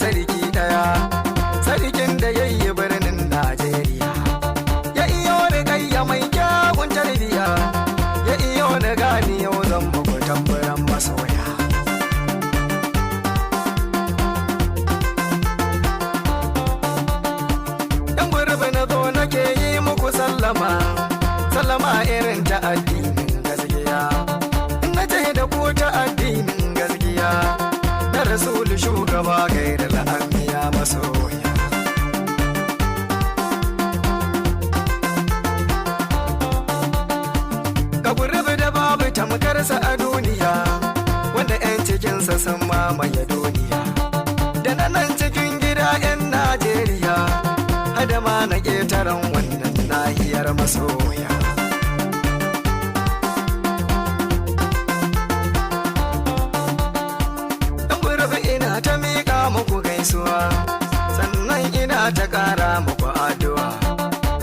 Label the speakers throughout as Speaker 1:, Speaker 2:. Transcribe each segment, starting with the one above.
Speaker 1: sarki daya, sarkin da ya yi birnin Najeriya. Ya iyo da gayya mai kyawun tarbiya, ya iyo da gani yau zan muku tamburan masoya. Yan gurbi na zo nake yi muku sallama, sallama irin ta addinin gaskiya. Na ce da ku ta addinin gaskiya, na Rasulu shugaba gaida la'amiya masoya. Ka gurbi da babu tamkarsa a duniya, wanda 'yan cikinsa sun mamaye duniya. Da na nan cikin gida 'yan Najeriya, hada ma na ƙetaren wannan nahiyar masoya. Ina ta miƙa muku gaisuwa, sannan ina ta ƙara muku addu'a.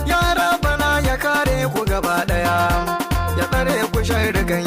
Speaker 1: Ya Rabbana ya kare ku gaba ɗaya, ya tsare ku sharrigan